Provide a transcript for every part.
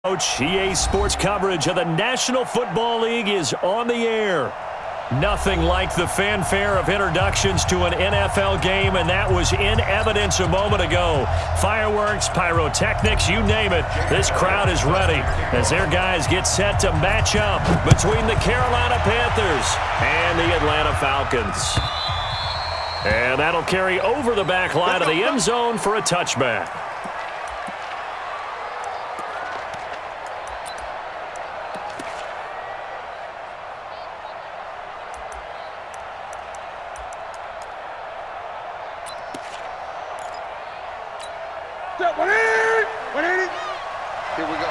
Coach, EA Sports coverage of the National Football League is on the air. Nothing like the fanfare of introductions to an NFL game, and that was in evidence a moment ago. Fireworks, pyrotechnics, you name it. This crowd is ready as their guys get set to match up between the Carolina Panthers and the Atlanta Falcons. And that'll carry over the back line of the end zone for a touchback. Here we go.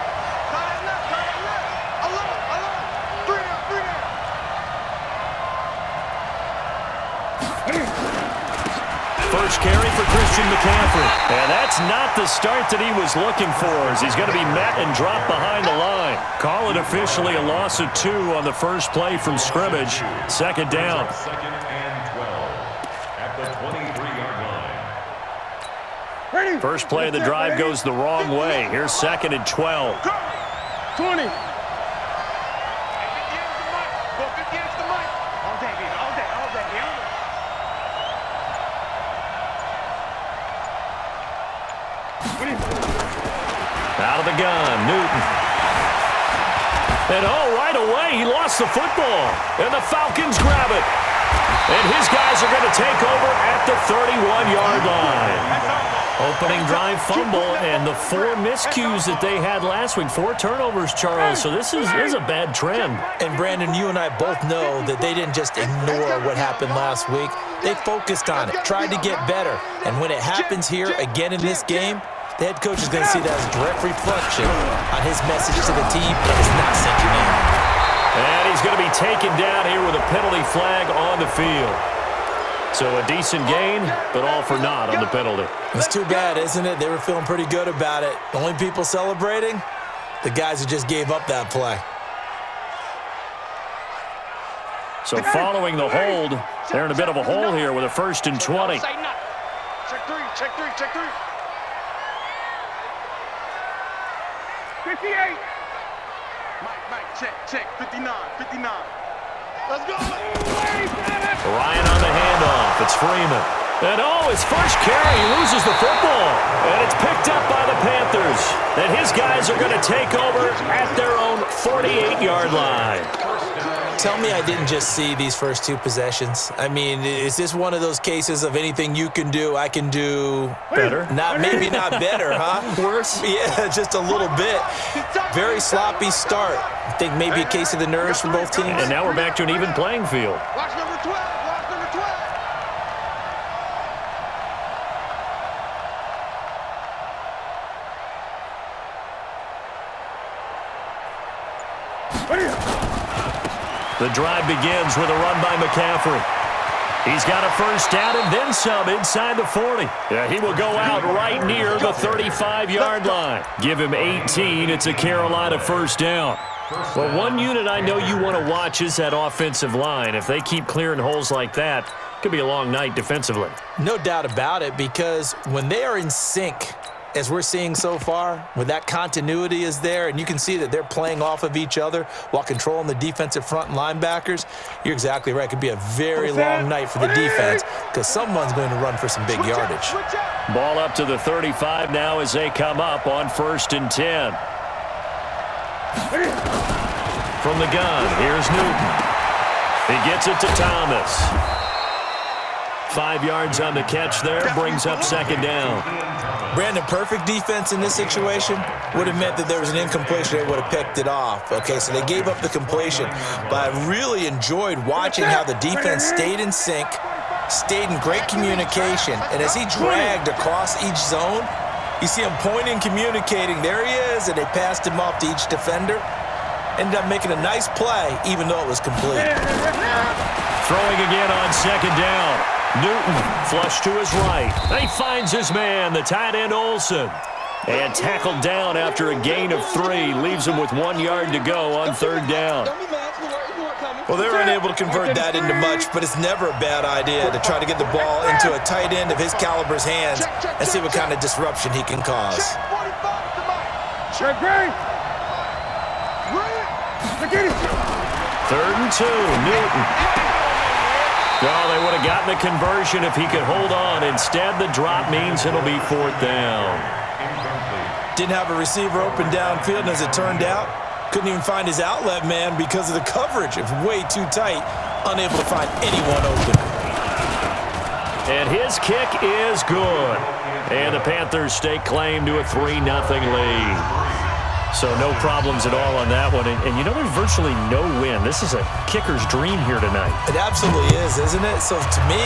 First carry for Christian McCaffrey. And that's not the start that he was looking for, as he's going to be met and dropped behind the line. Call it officially a loss of 2 on the first play from scrimmage. Second down. Second and 12 at the 23-yard line. First play of the drive goes the wrong way. Here's second and 12. 20. Out of the gun, Newton. And right away, he lost the football. And the Falcons grab it. And his guys are going to take over at the 31-yard line. Opening drive fumble, and the 4 miscues that they had last week. 4 turnovers, Charles. So this is a bad trend. And, Brandon, you and I both know that they didn't just ignore what happened last week. They focused on it, tried to get better. And when it happens here again in this game, the head coach is going to see that as a direct reflection on his message to the team, and it's not sinking in. And he's going to be taken down here with a penalty flag on the field. So a decent gain, but all for naught on the penalty. It's too bad, isn't it? They were feeling pretty good about it. The only people celebrating, the guys who just gave up that play. So following the hold, they're in a bit of a hole here with a 1st and 20. Check 3, check 3, check 3. 58. Mike, check, 59. Let's go. Ryan on the handoff. It's Freeman. And his first carry, he loses the football. And it's picked up by the Panthers. And his guys are going to take over at their own 48-yard line. Tell me I didn't just see these first 2 possessions. I mean, is this one of those cases of anything you can do, I can do better? Maybe not better, huh? Worse? Yeah, just a little bit. Very sloppy start. I think maybe a case of the nerves for both teams. And now we're back to an even playing field. Watch number 12. Watch number 12. The drive begins with a run by McCaffrey. He's got a first down and then some inside the 40. Yeah, he will go out right near the 35-yard line. Give him 18. It's a Carolina first down. Well, one unit I know you want to watch is that offensive line. If they keep clearing holes like that, it could be a long night defensively. No doubt about it, because when they are in sync, as we're seeing so far, when that continuity is there and you can see that they're playing off of each other while controlling the defensive front and linebackers, you're exactly right. It could be a very long night for the defense because someone's going to run for some big yardage. Ball up to the 35 now as they come up on 1st and 10. From the gun, here's Newton. He gets it to Thomas. 5 yards on the catch there, brings up second down. Brandon, perfect defense in this situation would have meant that there was an incompletion. They would have picked it off. Okay, so they gave up the completion. But I really enjoyed watching how the defense stayed in sync, stayed in great communication. And as he dragged across each zone, you see him pointing, communicating. There he is, and they passed him off to each defender. Ended up making a nice play, even though it was complete. Throwing again on second down. Newton, flush to his right. He finds his man, the tight end Olsen. And tackled down after a gain of 3. Leaves him with 1 yard to go on 3rd down. Well, they were unable to convert that into much, but it's never a bad idea to try to get the ball into a tight end of his caliber's hands and see what kind of disruption he can cause. Check 45 to Mike. Check 3. Third and 2, Newton. Oh, they would have gotten the conversion if he could hold on. Instead, the drop means it'll be 4th down. Didn't have a receiver open downfield, and as it turned out, couldn't even find his outlet man because of the coverage. It was way too tight, unable to find anyone open. And his kick is good. And the Panthers stake claim to a 3-0 lead. So no problems at all on that one. And you know, there's virtually no win. This is a kicker's dream here tonight. It absolutely is, isn't it? So to me,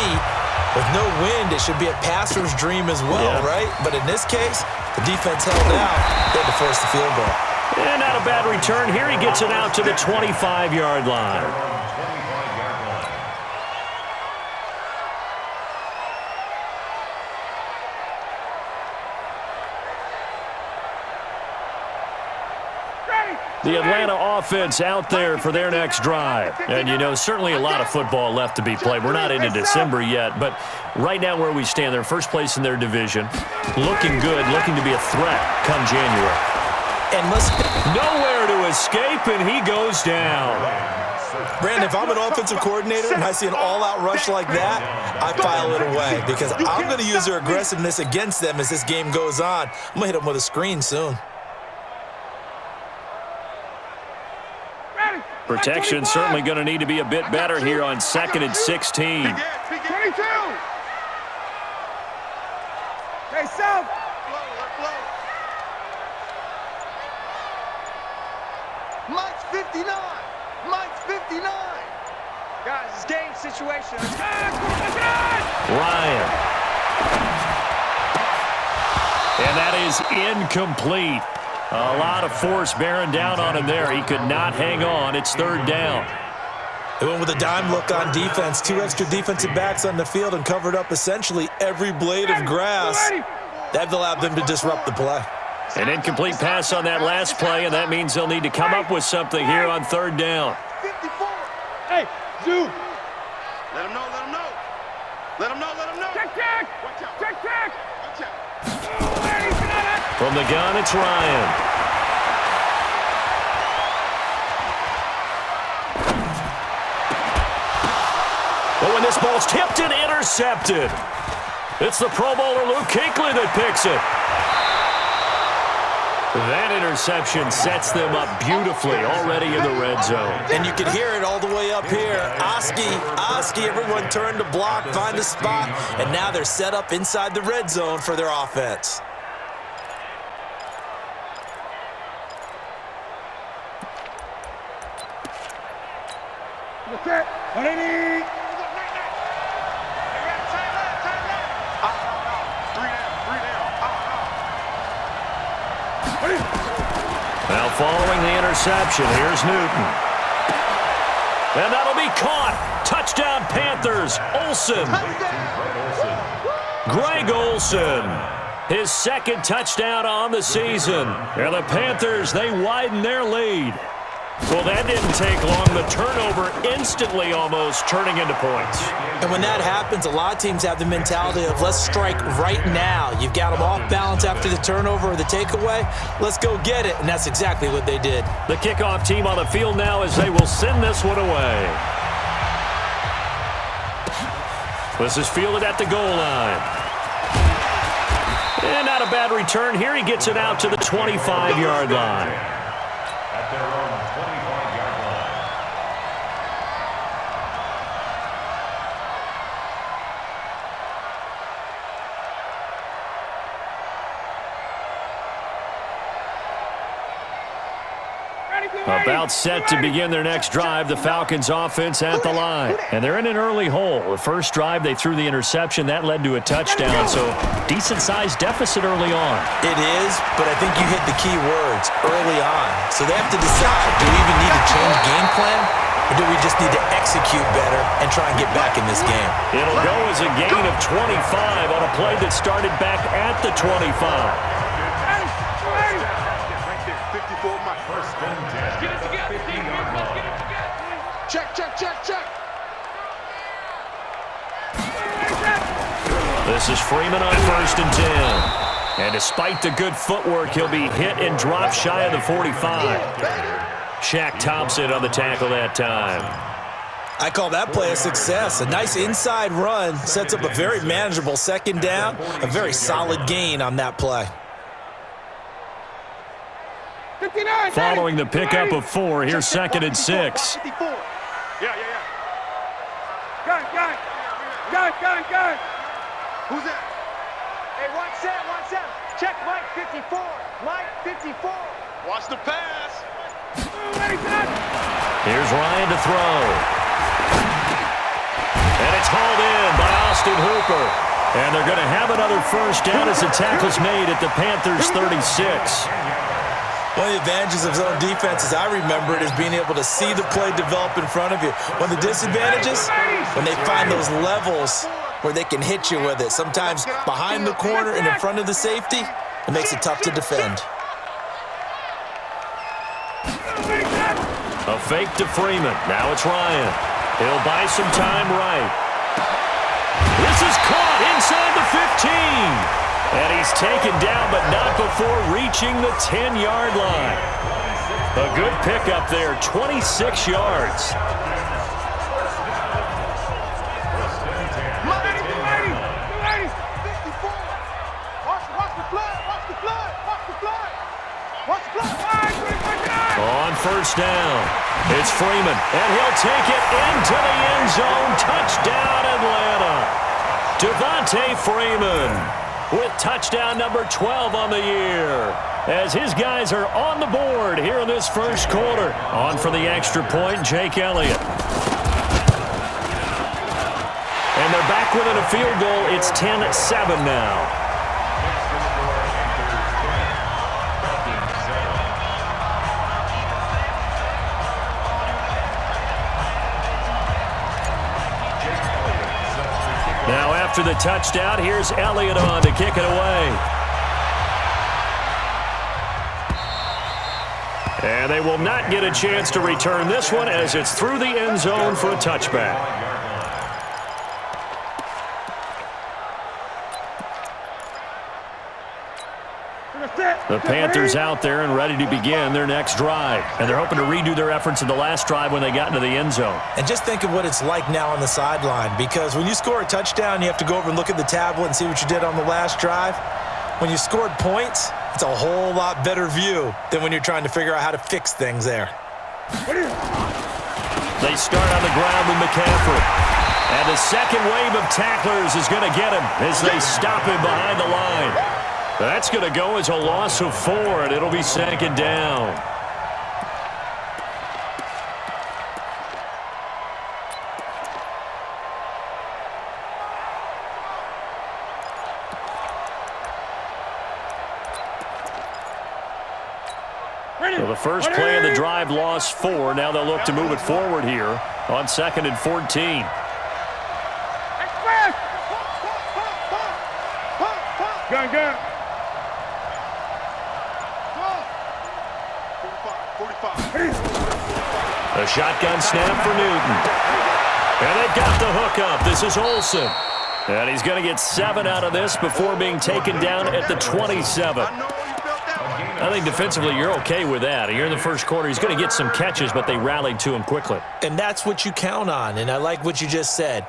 with no wind, it should be a passer's dream as well, right? But in this case, the defense held out. They had to force the field goal. And not a bad return here. He gets it out to the 25-yard line. The Atlanta offense out there for their next drive. And, you know, certainly a lot of football left to be played. We're not into December yet, but right now where we stand, they're first place in their division. Looking good, looking to be a threat come January. And nowhere to escape, and he goes down. Brandon, if I'm an offensive coordinator and I see an all-out rush like that, I file it away because I'm going to use their aggressiveness against them as this game goes on. I'm going to hit them with a screen soon. Protection certainly going to need to be a bit better here on 2nd and 16. 22. Hey, South. Mike's 59. Mike's 59. Guys, it's game situation. Ryan. And that is incomplete. A lot of force bearing down on him there. He could not hang on. It's 3rd down. They went with a dime look on defense. 2 extra defensive backs on the field and covered up essentially every blade of grass. That allowed them to disrupt the play. An incomplete pass on that last play, and that means they'll need to come up with something here on 3rd down. 54. Hey, Zoo. Let him know, let him know. Let him know, let him know. Check. Watch out. Check. Watch out. From the gun, it's Ryan. But when this ball's tipped and intercepted, it's the Pro Bowler Luke Kuechly that picks it. That interception sets them up beautifully already in the red zone. And you can hear it all the way up here. Oski, everyone turned to block, find a spot, and now they're set up inside the red zone for their offense. Okay. 180. Now following the interception, here's Newton. And that'll be caught. Touchdown Panthers. Olsen. Greg Olsen. His 2nd touchdown on the season. And the Panthers, they widen their lead. Well, that didn't take long. The turnover instantly almost turning into points. And when that happens, a lot of teams have the mentality of let's strike right now. You've got them off balance after the turnover or the takeaway. Let's go get it. And that's exactly what they did. The kickoff team on the field now as they will send this one away. This is fielded at the goal line. And not a bad return here. He gets it out to the 25-yard line. At their own 25-yard line. About set to begin their next drive, the Falcons offense at the line. And they're in an early hole. The first drive, they threw the interception. That led to a touchdown, so decent-sized deficit early on. It is, but I think you hit the key words early on. So they have to decide, do we even need to change game plan, or do we just need to execute better and try and get back in this game? It'll go as a gain of 25 on a play that started back at the 25. Check. This is Freeman on 1st and 10. And despite the good footwork, he'll be hit and dropped shy of the 45. Shaq Thompson on the tackle that time. I call that play a success. A nice inside run sets up a very manageable second down, a very solid gain on that play. 59, Following the pickup of 4, here's 2nd and 6. Yeah. Gun. Who's that? Hey, 1-7. Check Mike 54. Mike 54. Watch the pass. Here's Ryan to throw. And it's hauled in by Austin Hooper. And they're going to have another first down as the tackle's made at the Panthers' 36. One of the advantages of zone defense, as I remember it, is being able to see the play develop in front of you. One of the disadvantages, when they find those levels where they can hit you with it, sometimes behind the corner and in front of the safety, it makes it tough to defend. A fake to Freeman. Now it's Ryan. He'll buy some time right. This is caught inside the 15. And he's taken down, but not before reaching the 10-yard line. A good pickup there, 26 yards. On first down, it's Freeman, and he'll take it into the end zone. Touchdown, Atlanta. Devontae Freeman with touchdown number 12 on the year, as his guys are on the board here in this first quarter. On for the extra point, Jake Elliott. And they're back within a field goal. It's 10-7 now. Now after the touchdown, here's Elliott on to kick it away. And they will not get a chance to return this one as it's through the end zone for a touchback. The Panthers out there and ready to begin their next drive. And they're hoping to redo their efforts in the last drive when they got into the end zone. And just think of what it's like now on the sideline, because when you score a touchdown, you have to go over and look at the tablet and see what you did on the last drive. When you scored points, it's a whole lot better view than when you're trying to figure out how to fix things there. They start on the ground with McCaffrey. And the second wave of tacklers is going to get him as they stop him behind the line. That's going to go as a loss of 4, and it'll be 2nd down. So the first play of the drive lost 4. Now they'll look to move it forward here on 2nd and 14. Gun. A shotgun snap for Newton. And they've got the hook up. This is Olsen. And he's going to get 7 out of this before being taken down at the 27. I think defensively you're okay with that. You're in the first quarter. He's going to get some catches, but they rallied to him quickly. And that's what you count on, and I like what you just said.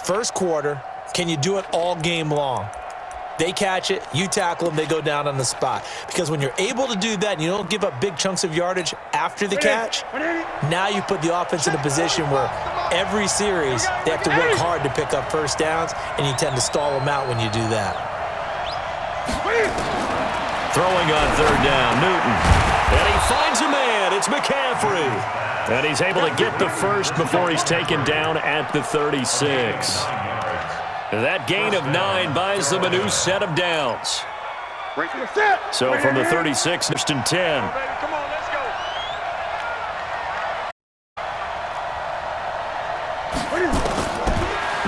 First quarter, can you do it all game long? They catch it, you tackle them, they go down on the spot. Because when you're able to do that and you don't give up big chunks of yardage after the catch, now you put the offense in a position where every series they have to work hard to pick up first downs, and you tend to stall them out when you do that. Throwing on 3rd down, Newton. And he finds a man. It's McCaffrey. And he's able to get the first before he's taken down at the 36. That gain of 9 buys them a new set of downs. So from the 36, first and 10. Come on, let's go.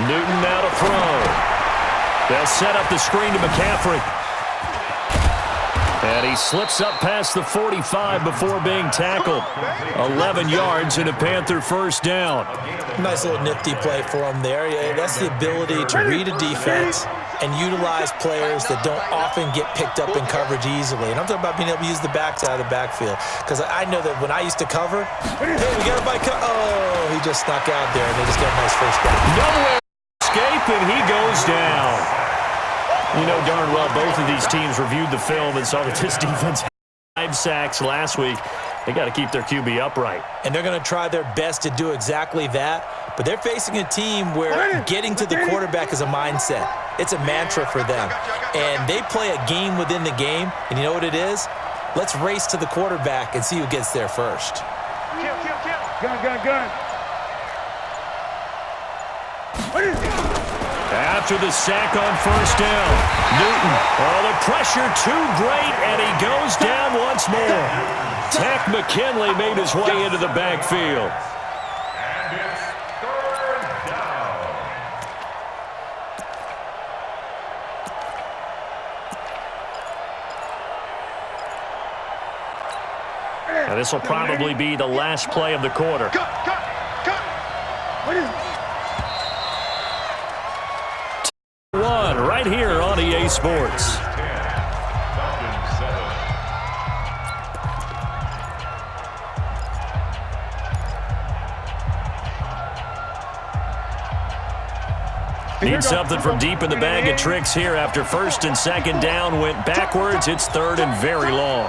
Newton now to throw. They'll set up the screen to McCaffrey. And he slips up past the 45 before being tackled. 11 yards and a Panther first down. Nice little nifty play for him there. Yeah, that's the ability to read a defense and utilize players that don't often get picked up in coverage easily. And I'm talking about being able to use the backside of the backfield. Because I know that when I used to cover, hey, we got a bike. Oh, he just snuck out there, and they just got a nice first down. Nowhere to escape, and he goes down. You know darn well both of these teams reviewed the film and saw that this defense had 5 sacks last week. They got to keep their QB upright. And they're going to try their best to do exactly that. But they're facing a team where getting to the quarterback is a mindset. It's a mantra for them. And they play a game within the game. And you know what it is? Let's race to the quarterback and see who gets there first. Kill. Gun. After the sack on first down, Newton. Oh, the pressure too great, and he goes down once more. Tech McKinley made his way into the backfield. And it's 3rd down. Now, this will probably be the last play of the quarter. Cut. What is it? One right here on EA Sports. 10, Falcons 7. Need something from deep in the bag of tricks here after first and second down went backwards. It's 3rd and very long.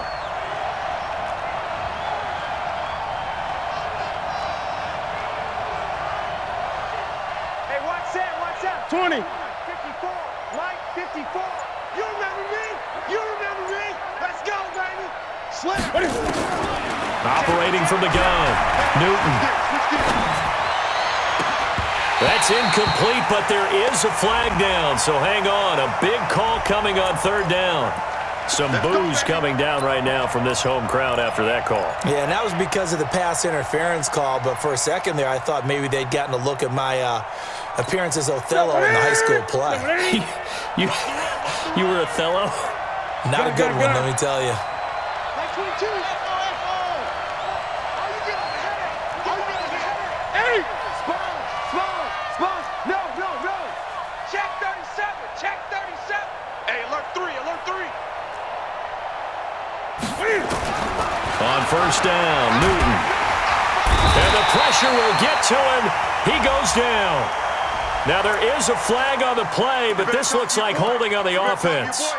Hey, watch that. 20. 54. Mike, 54. You remember me? Let's go, baby. Slip. Operating from the gun, Newton. That's incomplete, but there is a flag down, so hang on. A big call coming on 3rd down. Some boos coming down right now from this home crowd after that call. Yeah, and that was because of the pass interference call. But for a second there, I thought maybe they'd gotten a look at my appearance as Othello in the high school play. You were Othello? Not a good one, let me tell you. Like 22. Hey! Spons. No. Check 37. Hey, alert 3. On first down, Newton. And the pressure will get to him. He goes down. Now there is a flag on the play, but this looks like holding on the offense.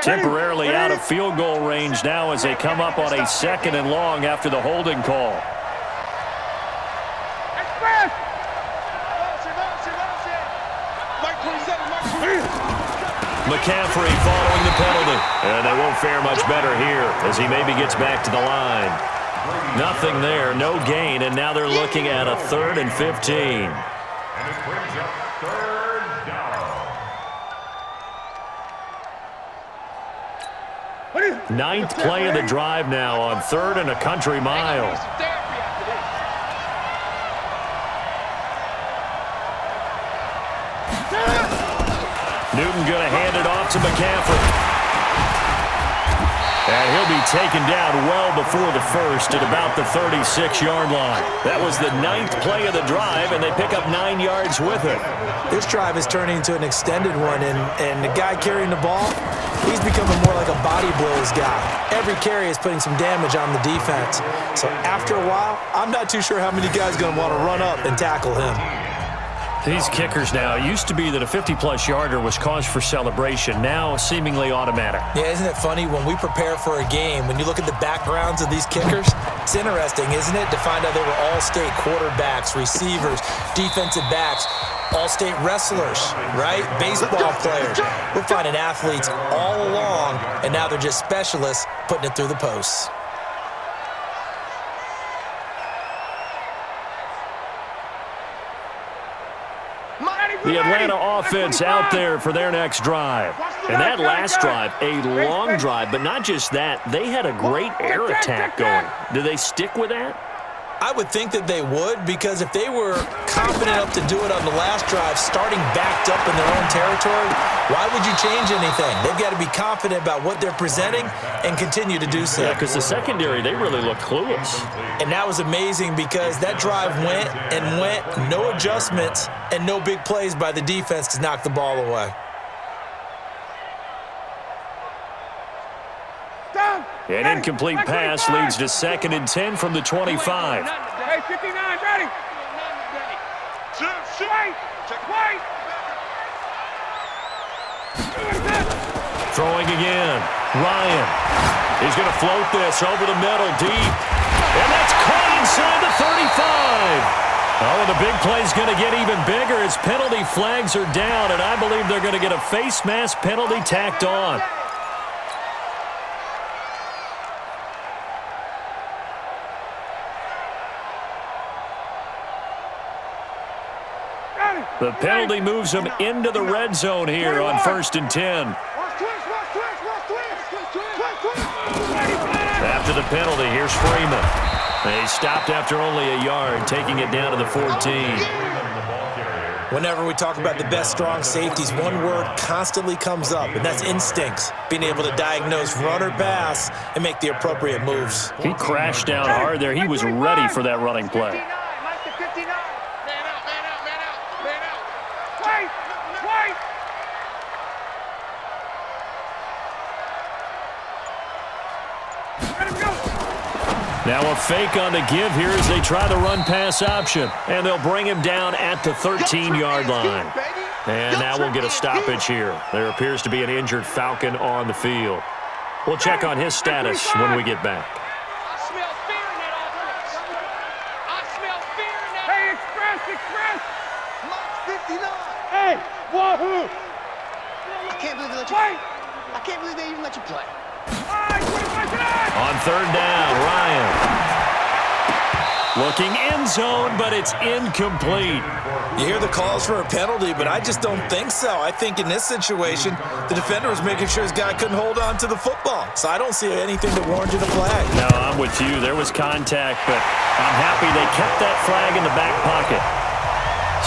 Temporarily out of field goal range now as they come up on a 2nd and long after the holding call. McCaffrey following the penalty. And they won't fare much better here as he maybe gets back to the line. Nothing there, no gain, and now they're looking at a 3rd and 15. And it brings up 3rd down. 9th play of the drive now on 3rd and a country mile. Newton going to hand it off to McCaffrey. And he'll be taken down well before the first at about the 36-yard line. That was the 9th play of the drive, and they pick up 9 yards with it. This drive is turning into an extended one, and the guy carrying the ball, he's becoming more like a body blows guy. Every carry is putting some damage on the defense. So after a while, I'm not too sure how many guys are going to want to run up and tackle him. These kickers now, it used to be that a 50-plus yarder was cause for celebration, now seemingly automatic. Yeah, isn't it funny when we prepare for a game, when you look at the backgrounds of these kickers, it's interesting, isn't it, to find out they were all-state quarterbacks, receivers, defensive backs, all-state wrestlers, right? Baseball players. We're finding athletes all along, and now they're just specialists putting it through the posts. The Atlanta offense out there for their next drive. And that last drive, a long drive, but not just that. They had a great air attack going. Do they stick with that? I would think that they would, because if they were confident enough to do it on the last drive, starting backed up in their own territory, why would you change anything? They've got to be confident about what they're presenting and continue to do so. Yeah, because the secondary, they really look clueless. And that was amazing because that drive went and went, no adjustments and no big plays by the defense to knock the ball away. An incomplete pass leads to 2nd and 10 from the 25. Hey, 59, ready. Wait. Throwing again. Ryan. He's going to float this over the middle deep. And that's caught inside the 35. Oh, and the big play's going to get even bigger as penalty flags are down, and I believe they're going to get a face mask penalty tacked on. The penalty moves them into the red zone here on 1st and 10. After the penalty, here's Freeman. He stopped after only a yard, taking it down to the 14. Whenever we talk about the best strong safeties, one word constantly comes up, and that's instincts. Being able to diagnose run or pass and make the appropriate moves. He crashed down hard there. He was ready for that running play. Now a fake on the give here as they try the run-pass option. And they'll bring him down at the 13-yard line. And now we'll get a stoppage here. There appears to be an injured Falcon on the field. We'll check on his status when we get back. I smell fear in that offense. I smell fear in that. Hey, express. Mark 59. Hey, wahoo. I can't believe they let you play. I can't believe they even let you play. On 3rd down, Ryan. Looking end zone, but it's incomplete. You hear the calls for a penalty, but I just don't think so. I think in this situation, the defender was making sure his guy couldn't hold on to the football. So I don't see anything that warranted a flag. No, I'm with you. There was contact, but I'm happy they kept that flag in the back pocket.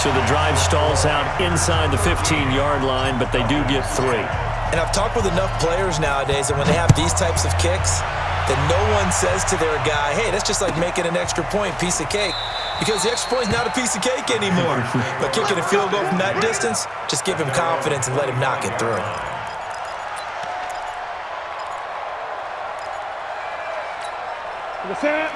So the drive stalls out inside the 15-yard line, but they do get 3. And I've talked with enough players nowadays that when they have these types of kicks, that no one says to their guy, hey, that's just like making an extra point, piece of cake. Because the extra point is not a piece of cake anymore. But kicking a field goal from that distance, just give him confidence and let him knock it through.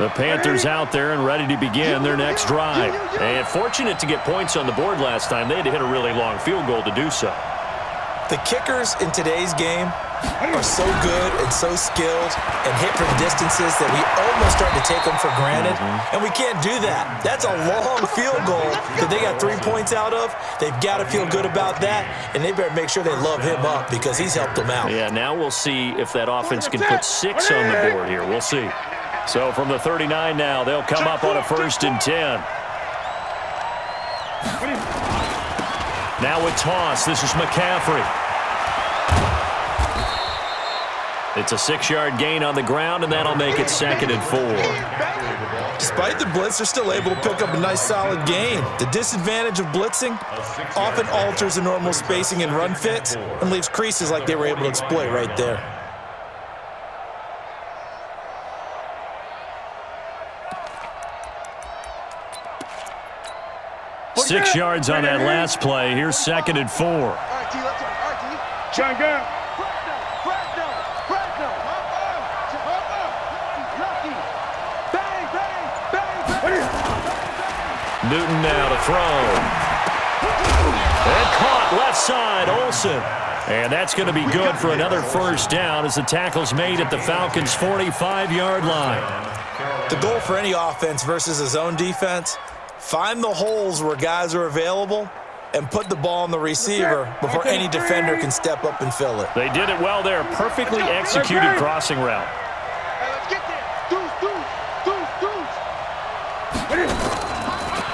The Panthers out there and ready to begin their next drive. And fortunate to get points on the board last time. They had to hit a really long field goal to do so. The kickers in today's game are so good and so skilled and hit from distances that we almost start to take them for granted, and we can't do that. That's a long field goal that they got 3 points out of. They've got to feel good about that, and they better make sure they love him up because he's helped them out. Yeah, now we'll see if that offense can put 6 on the board here. We'll see. So from the 39 now, they'll come up on a 1st and 10. Now a toss. This is McCaffrey. It's a 6-yard gain on the ground, and that'll make it 2nd and 4. Despite the blitz, they're still able to pick up a nice, solid gain. The disadvantage of blitzing often alters the normal spacing and run fits and leaves creases like they were able to exploit right there. Six yards on that last play. Here's 2nd and 4. All right, T, let's go. All right, T. John, go. Newton now to throw. And caught left side, Olsen. And that's going to be good for another 1st down as the tackle's made at the Falcons' 45-yard line. The goal for any offense versus a zone defense, find the holes where guys are available and put the ball on the receiver before any defender can step up and fill it. They did it well there. Perfectly executed crossing route. Hey, let's get there. Deuce.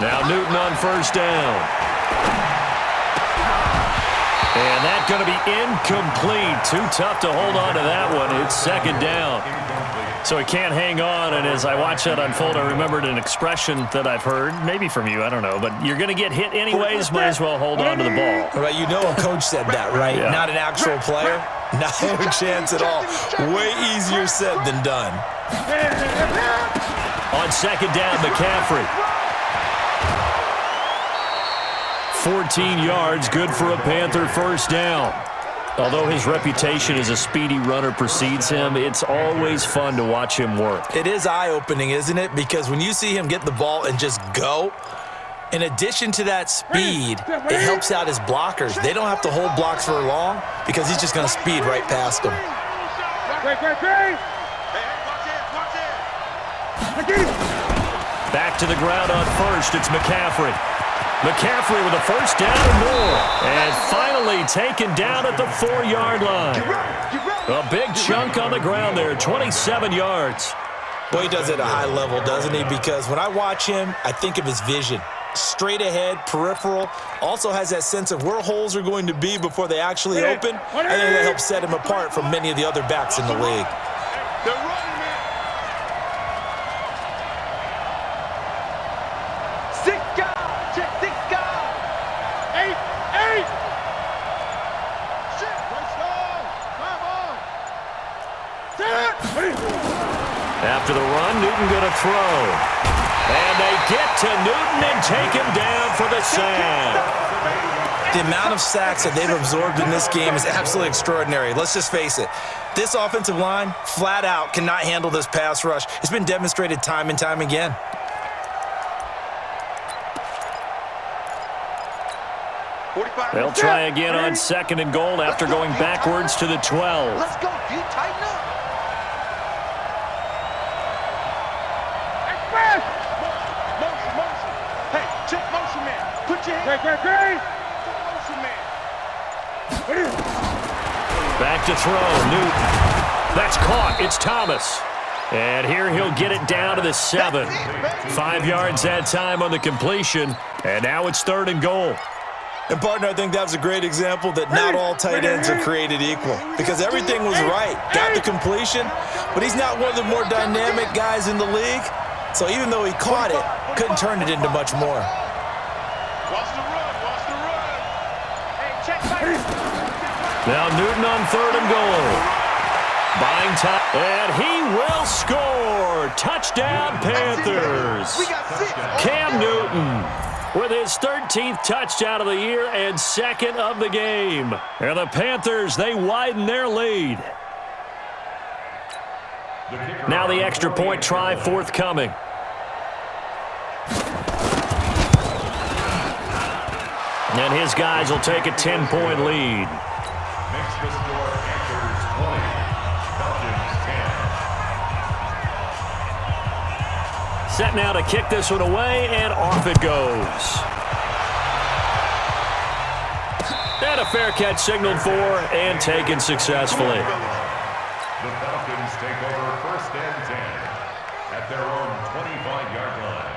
Now Newton on 1st down. And that's going to be incomplete. Too tough to hold on to that one. It's 2nd down. So he can't hang on, and as I watch that unfold, I remembered an expression that I've heard, maybe from you, I don't know, but you're going to get hit anyways, might as well hold on to the ball. Right, you know a coach said that, right? Yeah. Not an actual player. No chance at all. Way easier said than done. On second down, McCaffrey. 14 yards, good for a Panther first down. Although his reputation as a speedy runner precedes him, it's always fun to watch him work. It is eye-opening, isn't it? Because when you see him get the ball and just go, in addition to that speed, it helps out his blockers. They don't have to hold blocks for long because he's just going to speed right past them. Back to the ground on first, it's McCaffrey. McCaffrey with a first down and more. And finally taken down at the 4-yard line. A big chunk on the ground there, 27 yards. Boy, he does it at a high level, doesn't he? Because when I watch him, I think of his vision. Straight ahead, peripheral. Also has that sense of where holes are going to be before they actually open. I think that helps set him apart from many of the other backs in the league. After the run, Newton going to throw. And they get to Newton and take him down for the sack. The amount of sacks that they've absorbed in this game is absolutely extraordinary. Let's just face it. This offensive line, flat out, cannot handle this pass rush. It's been demonstrated time and time again. They'll try again on second and goal after going backwards to the 12. Let's go, dude. Tighten up. Motion. Hey, check motion, man. Put your hand. Motion, man. Back to throw, Newton. That's caught. It's Thomas. And here he'll get it down to the 7. 5 yards that time on the completion. And now it's third and goal. And, partner, I think that was a great example that not all tight ends are created equal because everything was right. Got the completion, but he's not one of the more dynamic guys in the league. So even though he caught it, couldn't turn it into much more. Watch the run. Hey, check back. Now Newton on third and goal. Buying time, and he will score. Touchdown, Panthers. Cam Newton with his 13th touchdown of the year and second of the game. And the Panthers, they widen their lead. Now the extra point try forthcoming. And his guys will take a 10-point lead. Makes the score Panthers 20, Falcons 10. Set now to kick this one away, and off it goes. And a fair catch signaled for and taken successfully. The Falcons take over first and 10 at their own 25-yard line.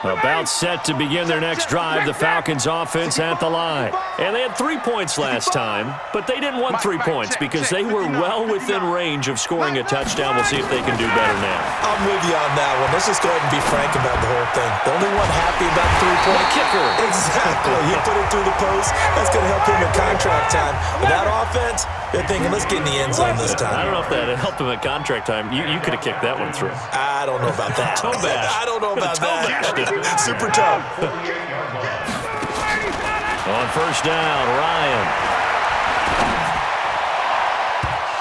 About set to begin their next drive, the Falcons offense at the line. And they had 3 points last time, but they didn't want 3 points because they were well within range of scoring a touchdown. We'll see if they can do better now. I'm with you on that one. Let's just go ahead and be frank about the whole thing. The only one happy about the 3-point kicker. Exactly. He put it through the post. That's going to help him in contract time. But that offense, they're thinking, let's get in the end zone this time. I don't know if that helped him at contract time. You could have kicked that one through. I don't know about that. Toe bash. I don't know about Toe that. bashed it. Super tough. On first down, Ryan.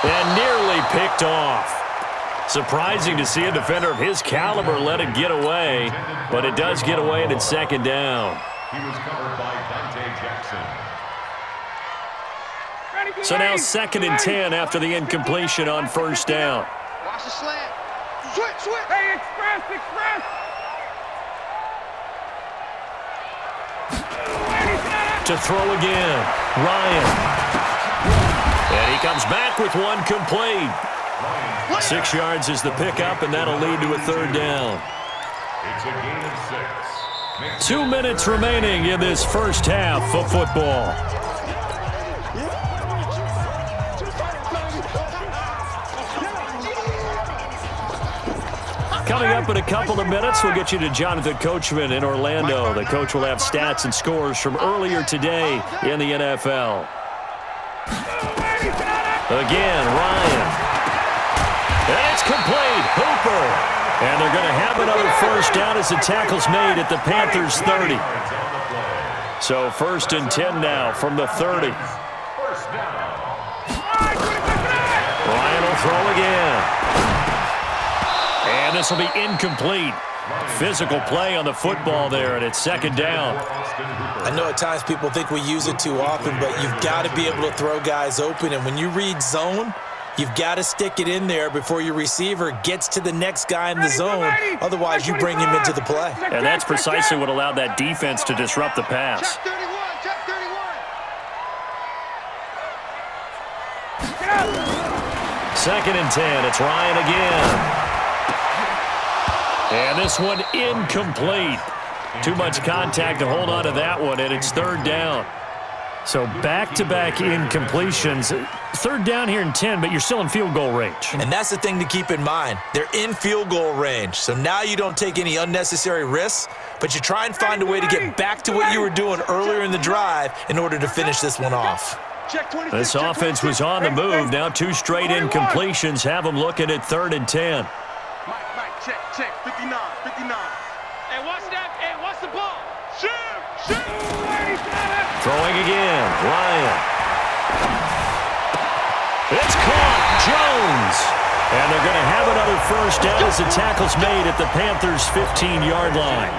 And nearly picked off. Surprising to see a defender of his caliber let it get away, but it does get away and it's second down. He was covered by Dante Jackson. So now second and 10 after the incompletion on first down. Watch the slant. Switch. Hey, express. To throw again, Ryan. And he comes back with one complete. 6 yards is the pickup, and that'll lead to a third down. It's a gain of 6. 2 minutes remaining in this first half of football. Coming up in a couple of minutes, we'll get you to Jonathan Coachman in Orlando. The coach will have stats and scores from earlier today in the NFL. Again, Ryan. And it's complete. Hooper. And they're going to have another first down as the tackle's made at the Panthers' 30. So 1st and 10 now from the 30. Ryan will throw again. And this will be incomplete. Physical play on the football there, and it's 2nd down. I know at times people think we use it too often, but you've got to be able to throw guys open. And when you read zone, you've got to stick it in there before your receiver gets to the next guy in the zone. Otherwise, you bring him into the play. And that's precisely what allowed that defense to disrupt the pass. Check 31, check 2nd31. and 10. It's Ryan again. And this one incomplete. Too much contact to hold on to that one, and it's 3rd down. So back-to-back incompletions. 3rd down here in 10, but you're still in field goal range. And that's the thing to keep in mind. They're in field goal range. So now you don't take any unnecessary risks, but you try and find a way to get back to what you were doing earlier in the drive in order to finish this one off. This offense was on the move. Now 2 straight incompletions have them looking at 3rd and 10. Mike, check, 59, 59. Hey, watch that. Hey, watch the ball. Shoot. Throwing again, Ryan. It's caught, Jones. And they're going to have another first down as the tackle's made at the Panthers' 15-yard line.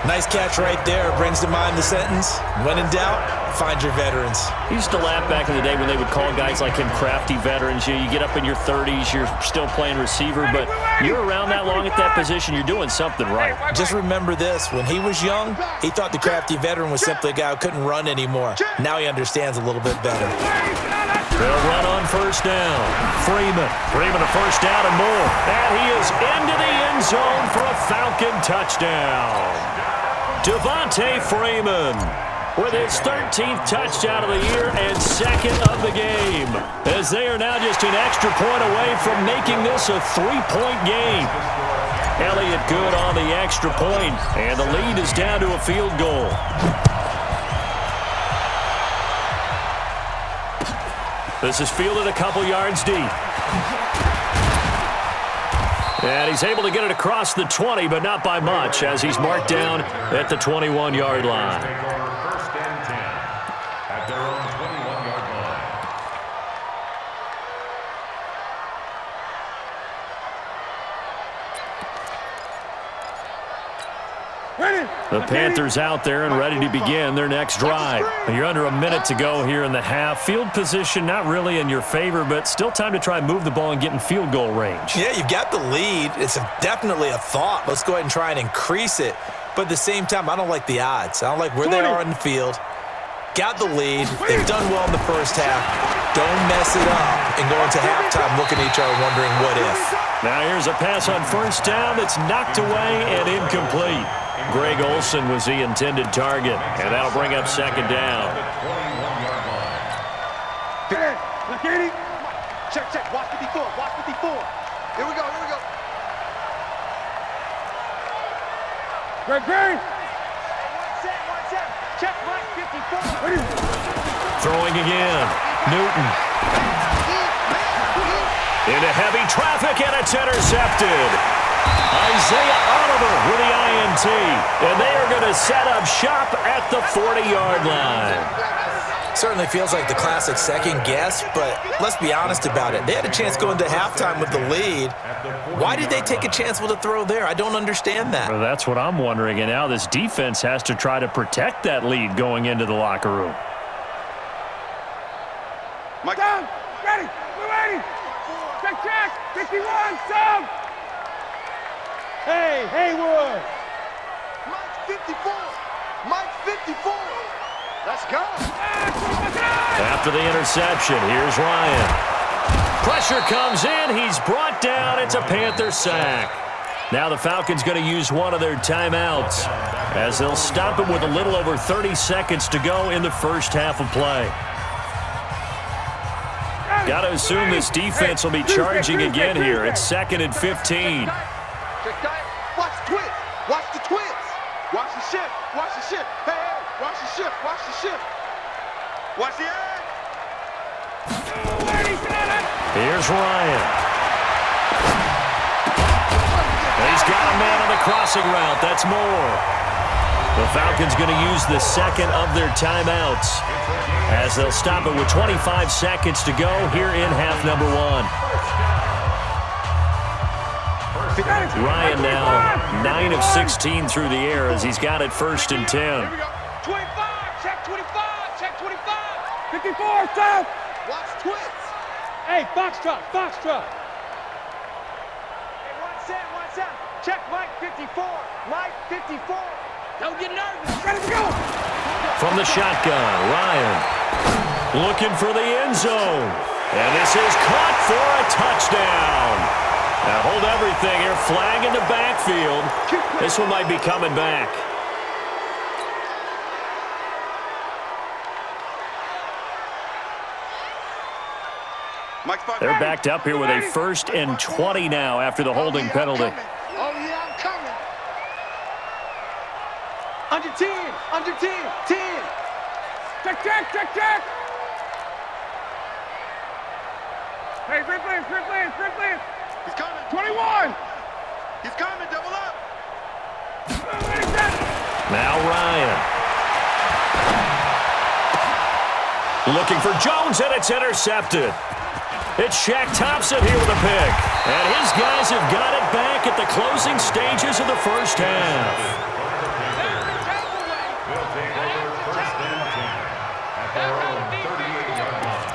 Nice catch right there. Brings to mind the sentence, when in doubt, find your veterans. I used to laugh back in the day when they would call guys like him crafty veterans. You get up in your 30s, you're still playing receiver, but you're around that long at that position, you're doing something right. Just remember this. When he was young, he thought the crafty veteran was simply a guy who couldn't run anymore. Now he understands a little bit better. They'll run on first down. Freeman a first down and more. And he is into the end zone for a Falcon touchdown. Devontae Freeman with his 13th touchdown of the year and 2nd of the game, as they are now just an extra point away from making this a 3-point game. Elliott good on the extra point, and the lead is down to a field goal. This is fielded a couple yards deep. And he's able to get it across the 20, but not by much, as he's marked down at the 21-yard line. 1st and 10 at their own 21-yard line. The Panthers out there and ready to begin their next drive. You're under a minute to go here in the half. Field position not really in your favor, but still time to try and move the ball and get in field goal range. Yeah, you've got the lead. It's definitely a thought. Let's go ahead and try and increase it. But at the same time, I don't like the odds. I don't like where they are on the field. Got the lead. They've done well in the first half. Don't mess it up and go into halftime looking at each other wondering what if. Now here's a pass on first down that's knocked away and incomplete. Greg Olsen was the intended target, and that'll bring up 2nd down. Check, watch 54, watch 54. Here we go. Greg. One set. Check, Mike, 54. Throwing again. Newton. Into heavy traffic, and it's intercepted. Isaiah Oliver with the INT, and they are going to set up shop at the 40-yard line. Certainly feels like the classic second guess, but let's be honest about it. They had a chance going to halftime with the lead. Why did they take a chance with a throw there? I don't understand that. Well, that's what I'm wondering, and now this defense has to try to protect that lead going into the locker room. Mike. Down. Ready. We're ready. Check. 51. Down. Hey, Haywood. Mike 54. Mike 54. Let's go. After the interception, here's Ryan. Pressure comes in. He's brought down. It's a Panther sack. Now the Falcons going to use one of their timeouts as they'll stop it with a little over 30 seconds to go in the first half of play. Got to assume this defense will be charging again here. It's 2nd and 15. shift. Hey, hey, watch the shift. Watch the shift. Watch the edge. Here's Ryan. He's got a man on the crossing route. That's more. The Falcons going to use the second of their timeouts as they'll stop it with 25 seconds to go here in half number one. Ryan now 9 of 16 through the air as he's got it 1st and 10. Here we go. 25, check 25, check 25. 54, stop. Watch twits. Hey, foxtrot, foxtrot. Hey, 1 7. Check Mike 54, Mike 54. Don't get nervous. Ready to go. From the shotgun, Ryan looking for the end zone. And this is caught for a touchdown. Now hold everything here. Flag in the backfield. This one might be coming back. They're backed up here with a 1st and 20 now after the holding penalty. Oh, yeah, I'm coming. Under 10, under 10, 10. Check, check, check, check. Hey, grip lance, grip lance, grip lance. He's coming. 21. He's coming. Double up. Now Ryan. Looking for Jones, and it's intercepted. It's Shaq Thompson here with a pick. And his guys have got it back at the closing stages of the first half. They'll take over 1st and 10 at their own 38-yard line.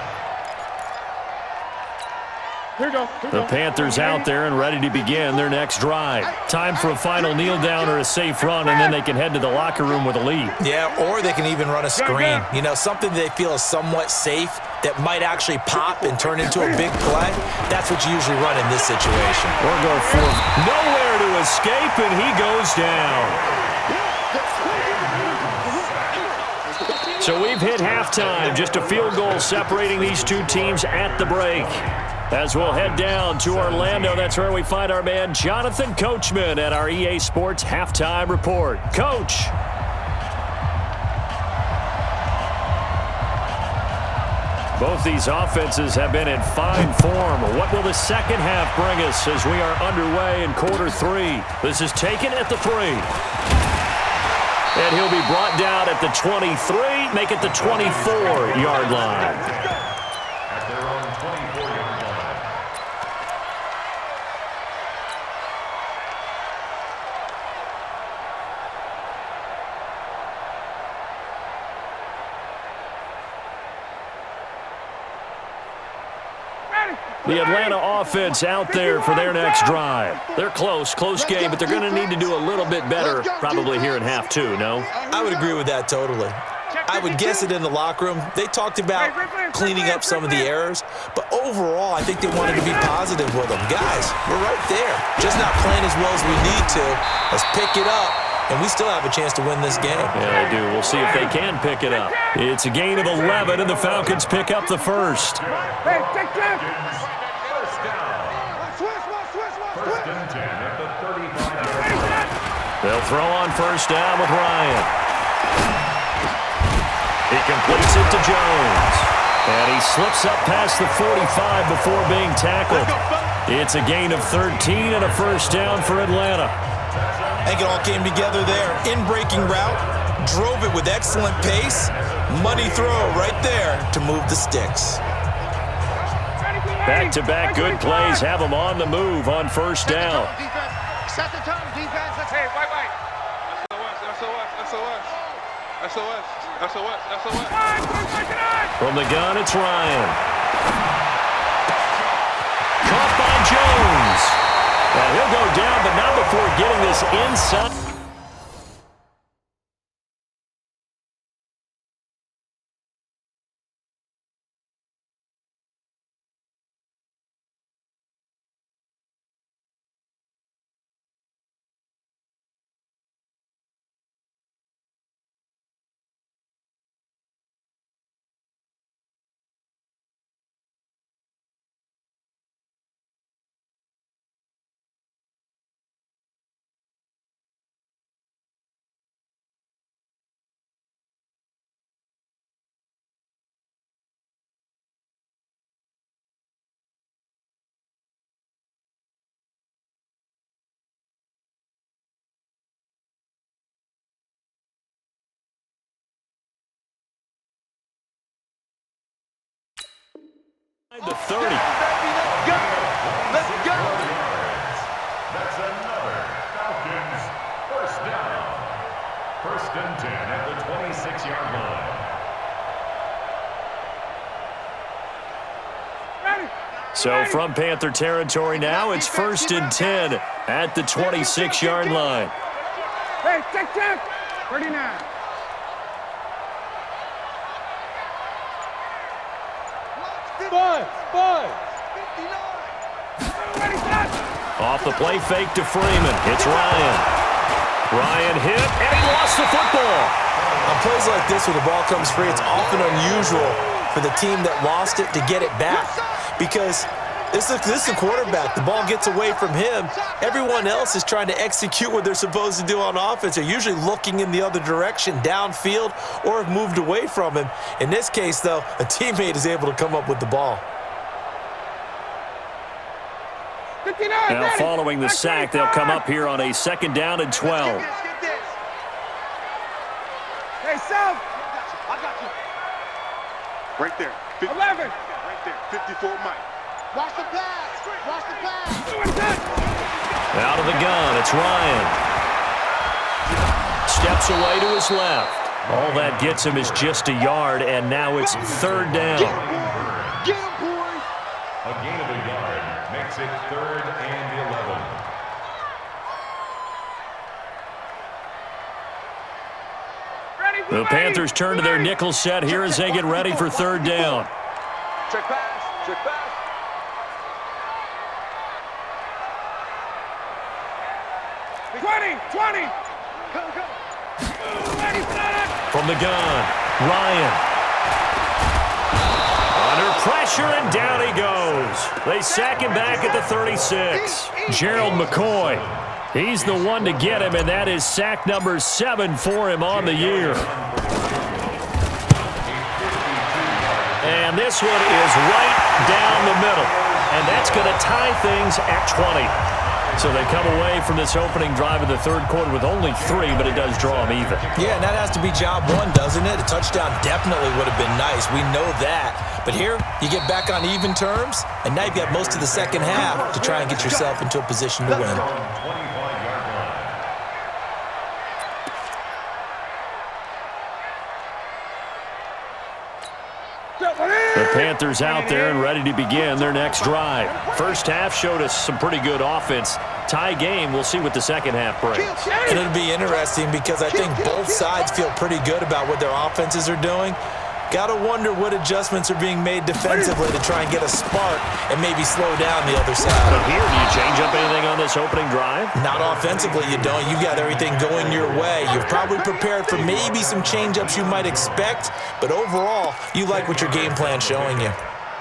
Here we go. The Panthers out there and ready to begin their next drive. Time for a final kneel down or a safe run, and then they can head to the locker room with a lead. Yeah, or they can even run a screen. You know, something they feel is somewhat safe that might actually pop and turn into a big play. That's what you usually run in this situation. Or go for nowhere to escape, and he goes down. So we've hit halftime. Just a field goal separating these two teams at the break. As we'll head down to Orlando, that's where we find our man Jonathan Coachman at our EA Sports Halftime Report. Coach. Both these offenses have been in fine form. What will the second half bring us as we are underway in quarter 3? This is taken at the 3. And he'll be brought down at the 23, make it the 24-yard line. At their own 24-yard line. The Atlanta offense out there for their next drive. They're close game, but they're going to need to do a little bit better probably here in half 2, no? I would agree with that totally. I would guess it in the locker room. They talked about cleaning up some of the errors, but overall, I think they wanted to be positive with them. Guys, we're right there. Just not playing as well as we need to. Let's pick it up, and we still have a chance to win this game. Yeah, they do. We'll see if they can pick it up. It's a gain of 11, and the Falcons pick up the first. Hey, take that. First down. First and 10 at the 35-yard line. They'll throw on first down with Ryan. He completes it to Jones. And he slips up past the 45 before being tackled. It's a gain of 13 and a first down for Atlanta. I think it all came together there. In-breaking route, drove it with excellent pace. Money throw right there to move the sticks. Back-to-back good plays have them on the move on first down. Set the tone, defense. Let's Hey, wait. SOS. From the gun, it's Ryan. Caught by Jones. Well, he'll go down, but not before getting this inside. The 30. Let's go. Let's go. That's another Falcons first down. First and 10 at the 26-yard line. So from Panther territory now, it's first and 10 at the 26-yard line. Hey, check. 39. Five. Off the play fake to Freeman. It's Ryan. Ryan hit, and he lost the football. On plays like this where the ball comes free, it's often unusual for the team that lost it to get it back because this is the quarterback. The ball gets away from him. Everyone else is trying to execute what they're supposed to do on offense. They're usually looking in the other direction, downfield, or have moved away from him. In this case, though, a teammate is able to come up with the ball. Now, following the sack, they'll come up here on a second down and 12. Hey, South. I got you. Right there. 11. Right there. 54 Mike. Watch the pass. Watch the pass. Out of the gun, it's Ryan. Steps away to his left. All that gets him is just a yard, and now it's third down. Get him, boys. A gain of a yard makes it 3rd and 11. The Panthers turn to their nickel set here as they get ready for third down. Check pass. Check pass. Twenty. From the gun, Ryan. Under pressure, and down he goes. They sack him back at the 36. Gerald McCoy. He's the one to get him, and that is sack number 7 for him on the year. And this one is right down the middle. And that's going to tie things at 20. So they come away from this opening drive of the third quarter with only 3, but it does draw them even. Yeah, and that has to be job one, doesn't it? A touchdown definitely would have been nice. We know that. But here, you get back on even terms, and now you've got most of the second half to try and get yourself into a position to win. 25-yard line. The Panthers out there and ready to begin their next drive. First half showed us some pretty good offense. Tie game, we'll see what the second half brings. And it'll be interesting because I think both sides feel pretty good about what their offenses are doing. Got to wonder what adjustments are being made defensively to try and get a spark and maybe slow down the other side. But here, do you change up anything on this opening drive? Not offensively, you don't. You've got everything going your way. You've probably prepared for maybe some change-ups you might expect, but overall, you like what your game plan's showing you.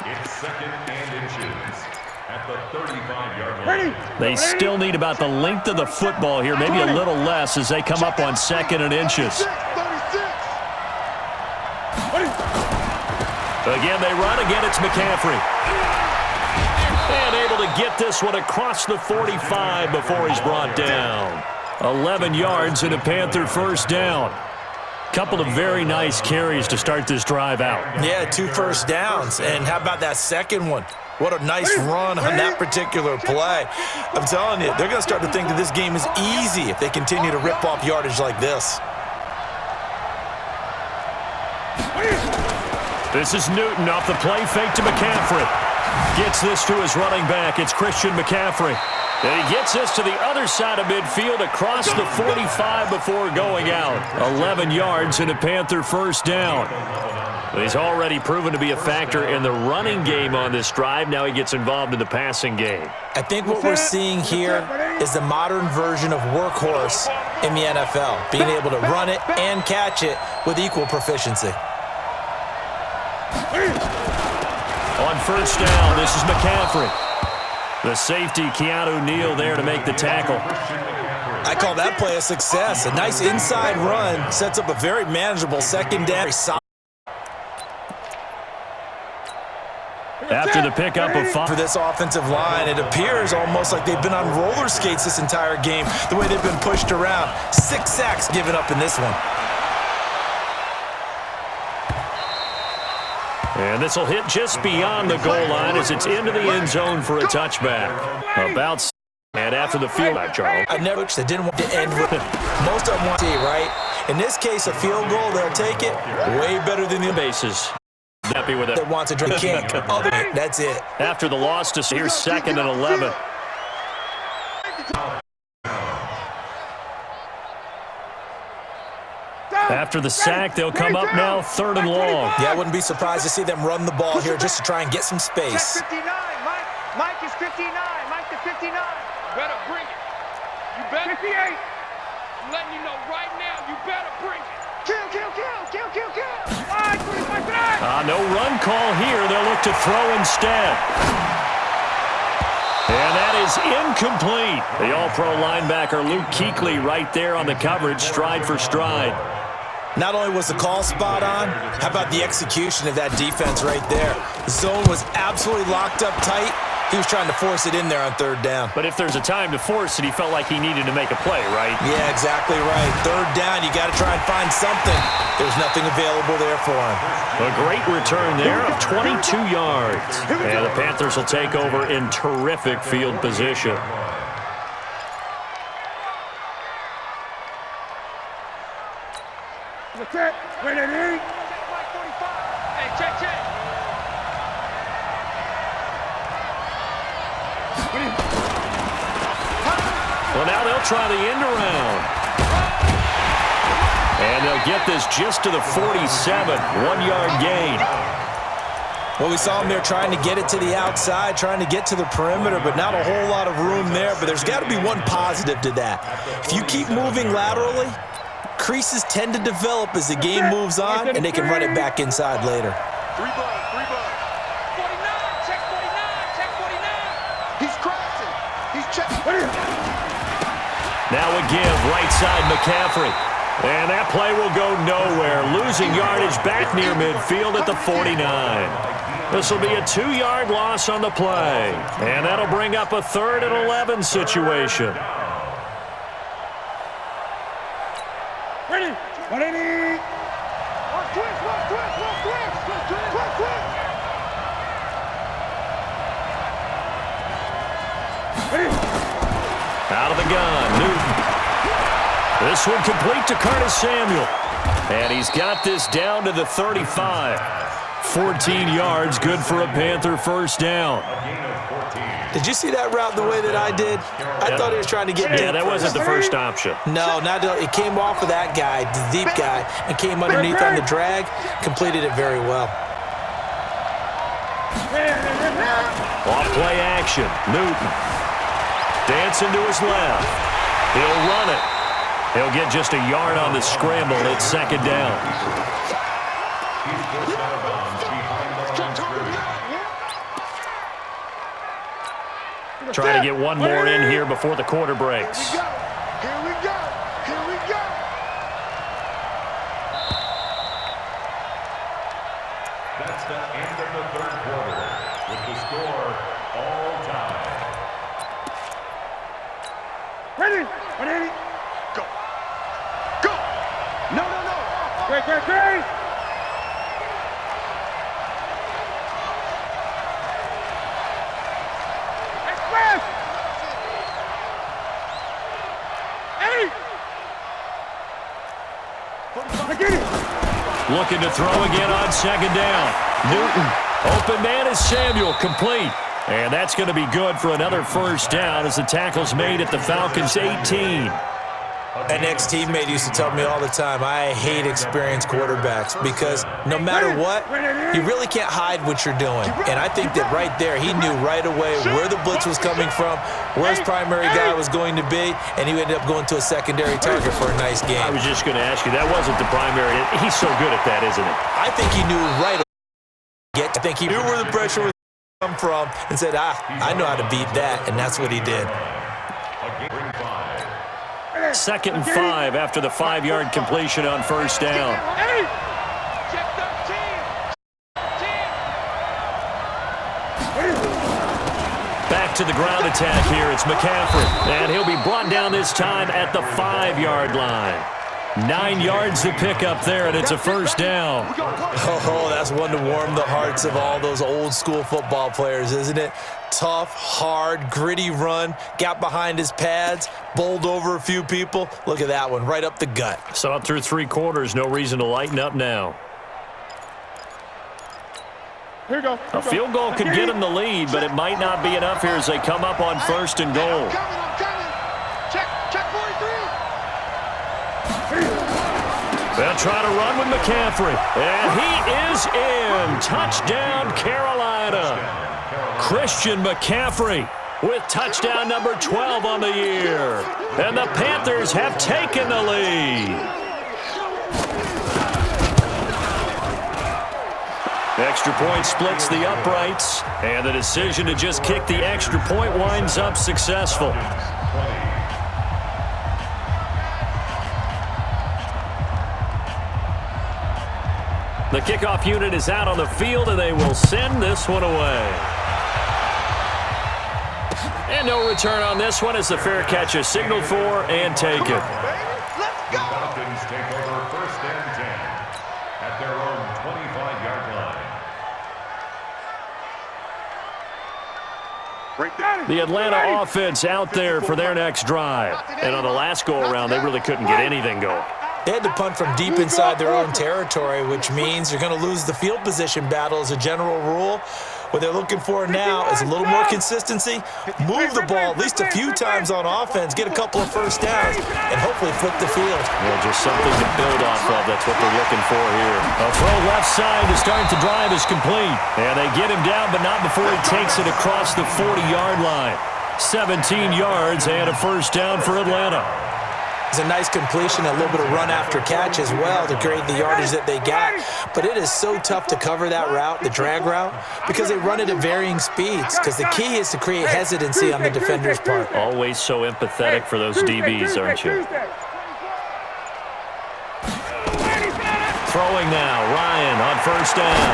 It's 2nd and inches at the 35-yard line. They still need about the length of the football here, maybe a little less as they come up on 2nd and inches. Again, they run. Again, it's McCaffrey. And able to get this one across the 45 before he's brought down. 11 yards and a Panther first down. Couple of very nice carries to start this drive out. Yeah, 2 first downs. And how about that second one? What a nice run on that particular play. I'm telling you, they're going to start to think that this game is easy if they continue to rip off yardage like this. This is Newton off the play fake to McCaffrey. Gets this to his running back. It's Christian McCaffrey. And he gets this to the other side of midfield across the 45 before going out. 11 yards and a Panther first down. He's already proven to be a factor in the running game on this drive. Now he gets involved in the passing game. I think what we're seeing here is the modern version of workhorse in the NFL, being able to run it and catch it with equal proficiency. On first down, this is McCaffrey. The safety, Keanu Neal, there to make the tackle. I call that play a success. A nice inside run sets up a very manageable second down. After the pickup of 5. For this offensive line, it appears almost like they've been on roller skates this entire game, the way they've been pushed around. 6 sacks given up in this one. And this will hit just beyond the goal line as it's into the end zone for a touchback. About and after the field, Charles. I never didn't want to end with most of them want to see, right? In this case, a field goal, they'll take it way better than the bases. Happy with it. That wants to drink can't. That's it. After the loss to here's 2nd and 11. After the sack, they'll come up now 3rd and long. Yeah, I wouldn't be surprised to see them run the ball here just to try and get some space. 59, Mike. Mike is 59. Mike to 59. You better bring it. You better. 58. I'm letting you know right now, you better bring it. Kill. No run call here. They'll look to throw instead. And that is incomplete. The all-pro linebacker Luke Kuechly right there on the coverage, stride for stride. Not only was the call spot on, how about the execution of that defense right there? The zone was absolutely locked up tight. He was trying to force it in there on 3rd down. But if there's a time to force it, he felt like he needed to make a play, right? Yeah, exactly right. 3rd down, you got to try and find something. There's nothing available there for him. A great return there of 22 yards. And the Panthers will take over in terrific field position. Check. Hey, check. Well, now they'll try the end around. And they'll get this just to the 47, 1-yard gain. Well, we saw him there trying to get it to the outside, trying to get to the perimeter, but not a whole lot of room there. But there's got to be one positive to that. If you keep moving laterally, creases tend to develop as the game moves on, and they can run it back inside later. 3 blood. 49, check 49. He's crossing. He's checking. Now a give, right side McCaffrey. And that play will go nowhere. Losing yardage back near midfield at the 49. This will be a 2-yard loss on the play. And that'll bring up a 3rd and 11 situation. Ready. 180. One twist. Out of the gun, Newton. This one complete to Curtis Samuel. And he's got this down to the 35. 14 yards, good for a Panther 1st down. Did you see that route the way that I did? I thought he was trying to get deep. Yeah, that wasn't the first option. No, it came off of that guy, the deep guy, and came underneath on the drag, completed it very well. Off play action, Newton. Dancing to his left. He'll run it. He'll get just a yard on the scramble. It's 2nd down. Trying to get one more in here before the quarter breaks. Here we go. That's the end of the 3rd quarter with the score all time. Ready. 180. Go. No. Great. Express. 80. Looking to throw again on 2nd down. Newton, open man is Samuel, complete. And that's going to be good for another 1st down as the tackle's made at the Falcons' 18. An ex-teammate used to tell me all the time, I hate experienced quarterbacks because no matter what, you really can't hide what you're doing. And I think that right there, he knew right away where the blitz was coming from, where his primary guy was going to be, and he ended up going to a secondary target for a nice game. I was just going to ask you, that wasn't the primary. He's so good at that, isn't he? I think he knew right away. I think he knew where the pressure was come from and said, I know how to beat that, and that's what he did. 2nd and 5 after the 5-yard completion on 1st down. Check 13. Back to the ground attack here. It's McCaffrey. And he'll be brought down this time at the 5-yard line. 9 yards to pick up there, and it's a first down. Oh, that's one to warm the hearts of all those old-school football players, isn't it? Tough, hard, gritty run, got behind his pads, bowled over a few people. Look at that one, right up the gut. So up through 3 quarters, no reason to lighten up now. Here you go. A field goal could get them the lead, but it might not be enough here as they come up on 1st and goal. I'm coming. Check 43. They'll try to run with McCaffrey. And he is in. Touchdown, Carolina. Christian McCaffrey with touchdown number 12 on the year. And the Panthers have taken the lead. Extra point splits the uprights, and the decision to just kick the extra point winds up successful. The kickoff unit is out on the field, and they will send this one away. And no return on this one as the fair catch is signaled for and taken. The Falcons take over 1st and 10 at their own 25-yard line. The Atlanta offense out there for their next drive. And on the last go-around, they really couldn't get anything going. They had to punt from deep inside their own territory, which means you're going to lose the field position battle as a general rule. What they're looking for now is a little more consistency, move the ball at least a few times on offense, get a couple of first downs, and hopefully flip the field. Well, just something to build off of. That's what they're looking for here. A throw left side to start the drive is complete. And they get him down, but not before he takes it across the 40-yard line. 17 yards and a first down for Atlanta. It's a nice completion, a little bit of run after catch as well to create the yardage that they got. But it is so tough to cover that route, the drag route, because they run it at varying speeds. Because the key is to create hesitancy on the defender's part. Always so empathetic for those DBs, aren't you? Throwing now, Ryan on first down.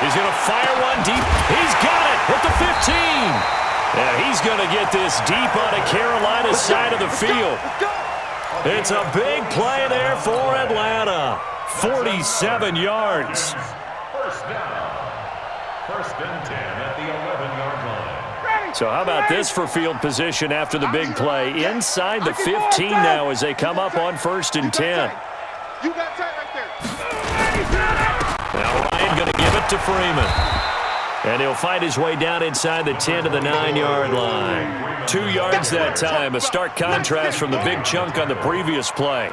He's going to fire one deep. He's got it at the 15. And he's going to get this deep on the Carolina side of the field. It's a big play there for Atlanta. 47 yards. First down. 1st and 10 at the 11-yard line. So how about this for field position after the big play? Inside the 15 now as they come up on 1st and 10. You got tight right there. Now Ryan going to give it to Freeman. And he'll find his way down inside the 10 to the 9-yard line. 2 yards that time, a stark contrast from the big chunk on the previous play.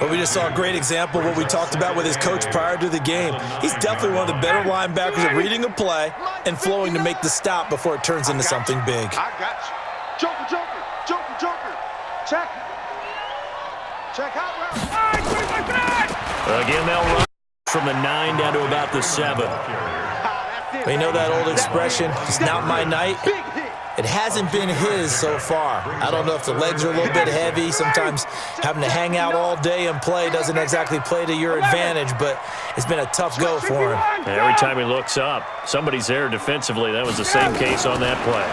But we just saw a great example of what we talked about with his coach prior to the game. He's definitely one of the better linebackers at reading a play and flowing to make the stop before it turns into something big. I got you. Joker. Check. Check out route. Again, they'll run from the 9 down to about the 7. You know that old expression, it's not my night? It hasn't been his so far. I don't know if the legs are a little bit heavy. Sometimes having to hang out all day and play doesn't exactly play to your advantage, but it's been a tough go for him. And every time he looks up, somebody's there defensively. That was the same case on that play.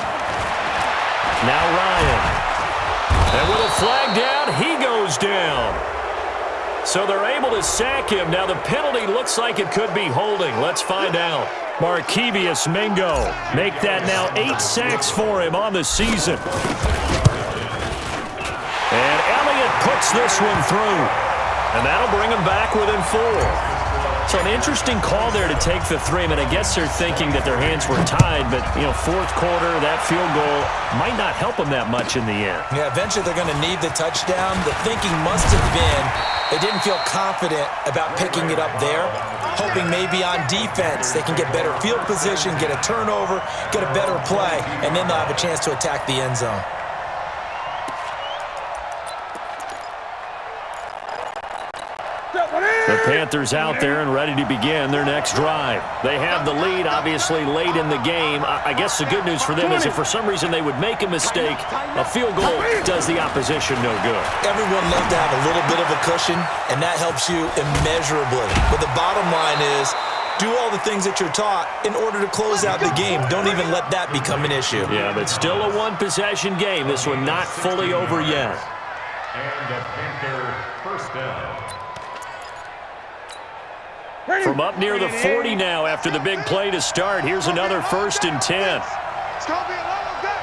Now Ryan. And with a flag down, he goes down. So they're able to sack him. Now the penalty looks like it could be holding. Let's find out. Markevius Mingo make that now 8 sacks for him on the season. And Elliott puts this one through. And that'll bring him back within 4. So an interesting call there to take the 3. I mean, I guess they're thinking that their hands were tied, but, you know, 4th quarter, that field goal might not help them that much in the end. Yeah, eventually they're going to need the touchdown. The thinking must have been they didn't feel confident about picking it up there, hoping maybe on defense they can get better field position, get a turnover, get a better play, and then they'll have a chance to attack the end zone. The Panthers out there and ready to begin their next drive. They have the lead, obviously, late in the game. I guess the good news for them is if for some reason they would make a mistake, a field goal does the opposition no good. Everyone loves to have a little bit of a cushion, and that helps you immeasurably. But the bottom line is, do all the things that you're taught in order to close out the game. Don't even let that become an issue. Yeah, but still a one-possession game. This one not fully over yet. And a Panther first down. From up near the 40 now after the big play to start. Here's another 1st and 10. It's going to be a long day.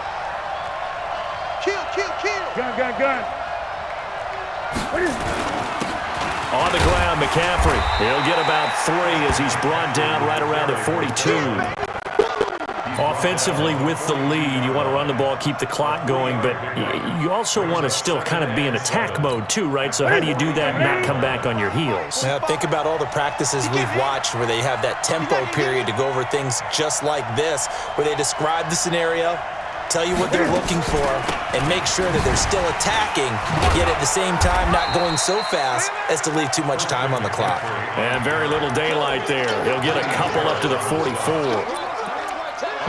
Kill. Gun. On the ground, McCaffrey. He'll get about 3 as he's brought down right around the 42. Offensively with the lead, you want to run the ball, keep the clock going, but you also want to still kind of be in attack mode too, right? So how do you do that and not come back on your heels? Now, think about all the practices we've watched where they have that tempo period to go over things just like this, where they describe the scenario, tell you what they're looking for, and make sure that they're still attacking, yet at the same time not going so fast as to leave too much time on the clock. And very little daylight there. He'll get a couple up to the 44.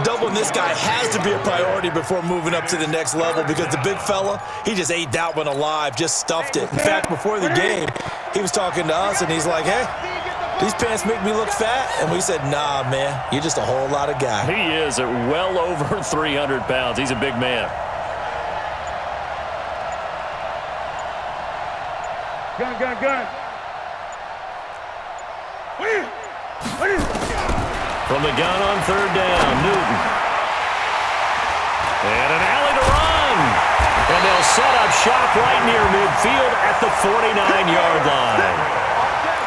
Doubling this guy has to be a priority before moving up to the next level because the big fella, he just ate that one alive, just stuffed it. In fact, before the game, he was talking to us, and he's like, hey, these pants make me look fat. And we said, nah, man, you're just a whole lot of guy. He is at well over 300 pounds. He's a big man. Gun. From the gun on 3rd down, Newton. And an alley to run. And they'll set up shop right near midfield at the 49-yard line.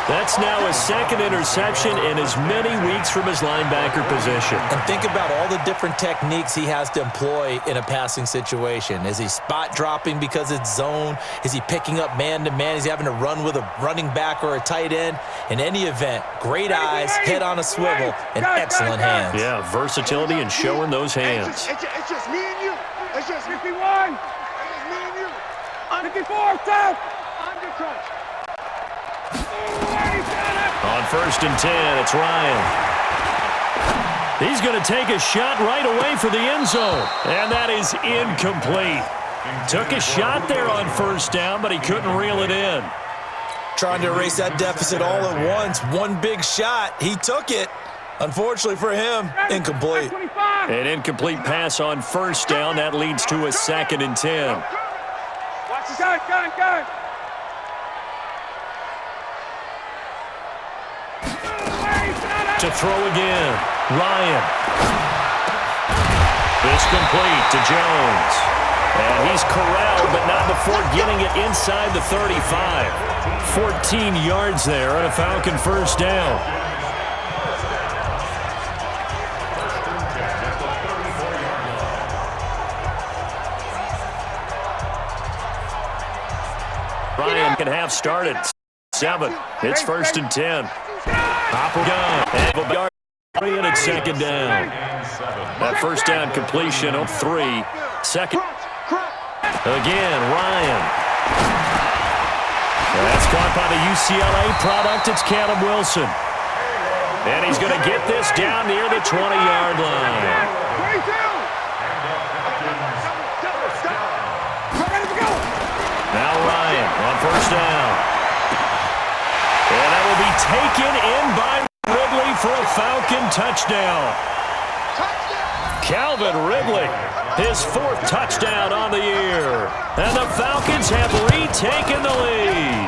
That's now his 2nd interception in as many weeks from his linebacker position. And think about all the different techniques he has to employ in a passing situation. Is he spot dropping because it's zone? Is he picking up man-to-man? Is he having to run with a running back or a tight end? In any event, great eyes, head on a swivel, and excellent hands. Yeah, versatility and showing those hands. It's just me and you. It's just 51. It's just me and you. 54, stop. Under coach. On 1st and 10, it's Ryan. He's going to take a shot right away for the end zone. And that is incomplete. Took a shot there on 1st down, but he couldn't reel it in. Trying to erase that deficit all at once. One big shot. He took it. Unfortunately for him, incomplete. An incomplete pass on 1st down. That leads to a 2nd and 10. Watch the gun. To throw again, Ryan. It's complete to Jones. And he's corralled, but not before getting it inside the 35. 14 yards there on a Falcon 1st down. Ryan can have started. 7. It's 1st and 10. Hopper gun. And it's 2nd down. That 1st down completion on 3. 2nd. Again, Ryan. That's caught by the UCLA product. It's Caleb Wilson. And he's going to get this down near the 20-yard line. Now Ryan on 1st down. And that will be taken in by Ridley for a Falcon touchdown. Calvin Ridley, his 4th touchdown on the year. And the Falcons have retaken the lead.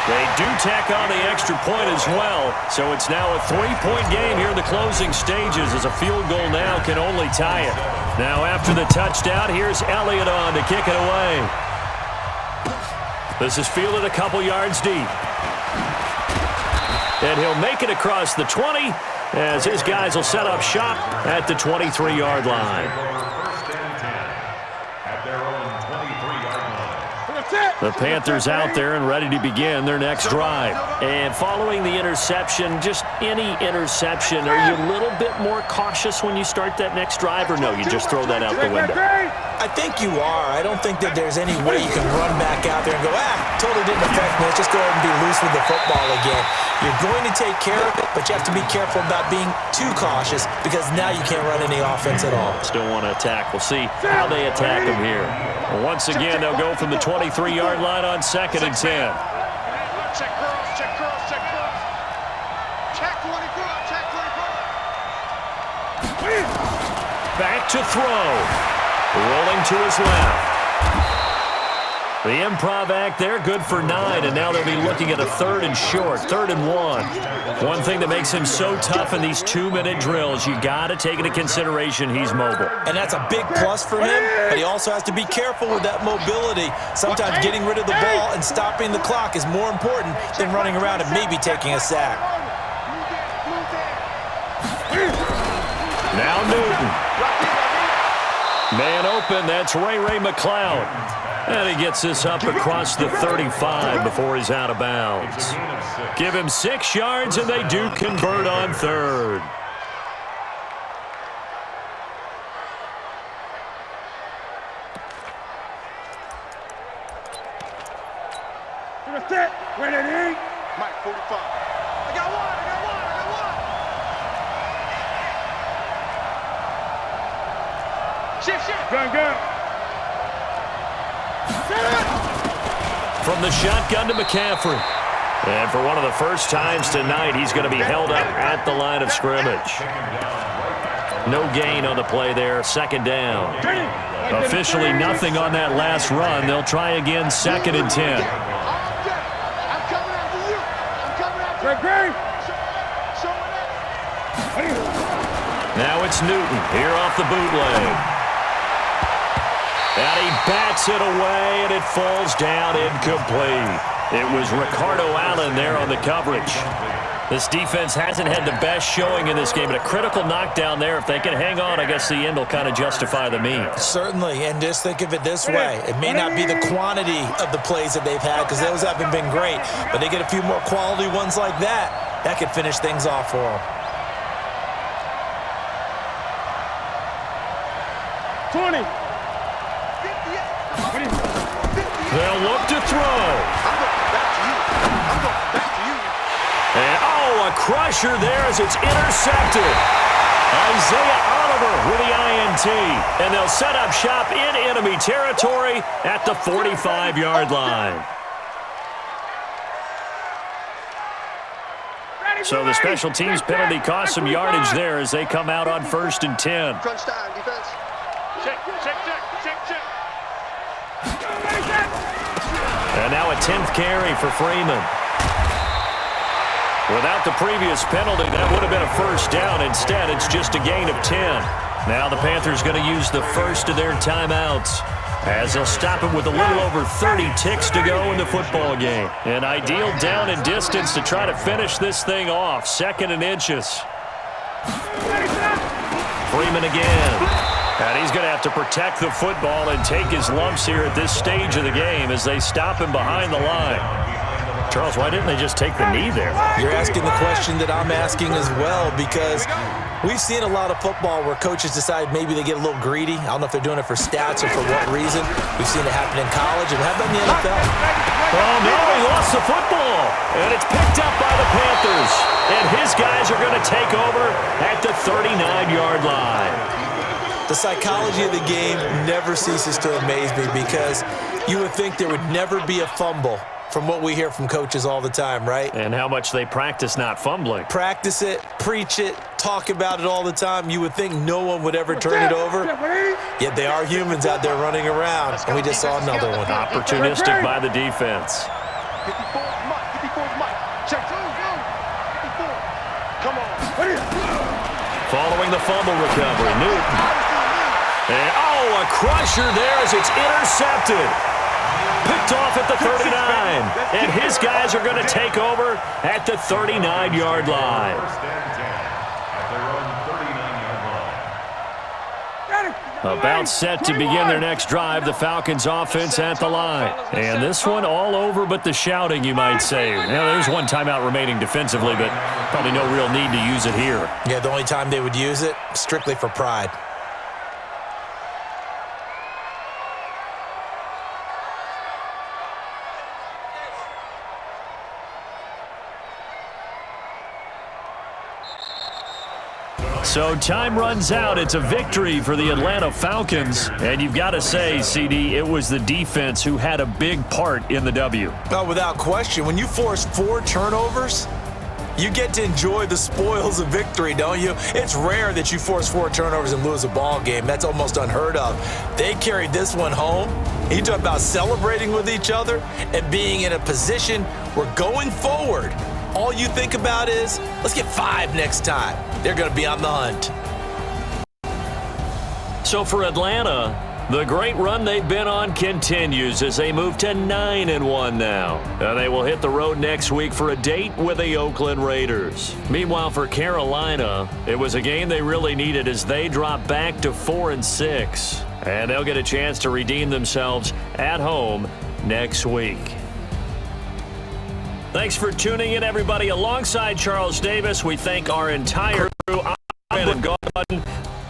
They do tack on the extra point as well, so it's now a 3-point game here in the closing stages as a field goal now can only tie it. Now after the touchdown, here's Elliott on to kick it away. This is fielded a couple yards deep. And he'll make it across the 20 as his guys will set up shop at the 23-yard line. The Panthers out there and ready to begin their next drive. And following the interception, just any interception, are you a little bit more cautious when you start that next drive, or no, you just throw that out the window? I think you are. I don't think that there's any way you can run back out there and go, totally didn't affect me. Let's just go ahead and be loose with the football again. You're going to take care of it, but you have to be careful about being too cautious because now you can't run any offense at all. Still want to attack. We'll see how they attack them here. Once again, they'll go from the 23-yard line on 2nd and 10. Check girls. Check 24. Back to throw. Rolling to his left. The improv act there, good for 9, and now they'll be looking at a 3rd and short, 3rd and 1. One thing that makes him so tough in these 2-minute drills, you got to take into consideration he's mobile. And that's a big plus for him, but he also has to be careful with that mobility. Sometimes getting rid of the ball and stopping the clock is more important than running around and maybe taking a sack. Now Newton. Man open, that's Ray McLeod. And he gets this up across the 35 before he's out of bounds. Give him 6 yards, and they do convert on 3rd. Mike, 45. I got one. Shift. Gun. From the shotgun to McCaffrey. And for one of the first times tonight, he's going to be held up at the line of scrimmage. No gain on the play there, 2nd down. Officially nothing on that last run. They'll try again, 2nd and 10. I'm coming after you. Now it's Newton here off the bootleg. And he bats it away, and it falls down incomplete. It was Ricardo Allen there on the coverage. This defense hasn't had the best showing in this game, but a critical knockdown there. If they can hang on, I guess the end will kind of justify the means. Certainly, and just think of it this way. It may not be the quantity of the plays that they've had because those haven't been great, but they get a few more quality ones like that. That could finish things off for them. 20. They'll look to throw. I'm going back to you. And, a crusher there as it's intercepted. Isaiah Oliver with the INT. And they'll set up shop in enemy territory at the 45-yard line. So the special teams penalty cost some yardage there as they come out on 1st and 10. Crunch time, defense. Check. And now a 10th carry for Freeman. Without the previous penalty, that would have been a 1st down. Instead, it's just a gain of 10. Now the Panthers going to use the first of their timeouts as they'll stop it with a little over 30 ticks to go in the football game. An ideal down and distance to try to finish this thing off. 2nd and inches. Freeman again. And he's going to have to protect the football and take his lumps here at this stage of the game as they stop him behind the line. Charles, why didn't they just take the knee there? You're asking the question that I'm asking as well, because we've seen a lot of football where coaches decide maybe they get a little greedy. I don't know if they're doing it for stats or for what reason. We've seen it happen in college, and how about in the NFL? Oh, no, he lost the football. And it's picked up by the Panthers. And his guys are going to take over at the 39-yard line. The psychology of the game never ceases to amaze me, because you would think there would never be a fumble from what we hear from coaches all the time, right? And how much they practice not fumbling. Practice it, preach it, talk about it all the time. You would think no one would ever turn it over. Yet they are humans out there running around, and we just saw another one. Opportunistic by the defense. 54 is Mike. Check. 54. Come on. Following the fumble recovery, Newton. And, a crusher there as it's intercepted. Picked off at the 39. And his guys are going to take over at the 39-yard line. 1st and 10 at their own 39-yard line. About set to begin their next drive, the Falcons offense at the line. And this one all over but the shouting, you might say. Now, there's one timeout remaining defensively, but probably no real need to use it here. Yeah, the only time they would use it, strictly for pride. So time runs out. It's a victory for the Atlanta Falcons. And you've got to say, CD, it was the defense who had a big part in the W. Oh, without question. When you force 4 turnovers, you get to enjoy the spoils of victory, don't you? It's rare that you force 4 turnovers and lose a ball game. That's almost unheard of. They carried this one home. You talk about celebrating with each other and being in a position where going forward, all you think about is, let's get 5 next time. They're going to be on the hunt. So for Atlanta, the great run they've been on continues as they move to 9-1 now. And they will hit the road next week for a date with the Oakland Raiders. Meanwhile, for Carolina, it was a game they really needed as they drop back to 4-6. And they'll get a chance to redeem themselves at home next week. Thanks for tuning in, everybody. Alongside Charles Davis, we thank our entire crew. I'm Brandon Gaudin.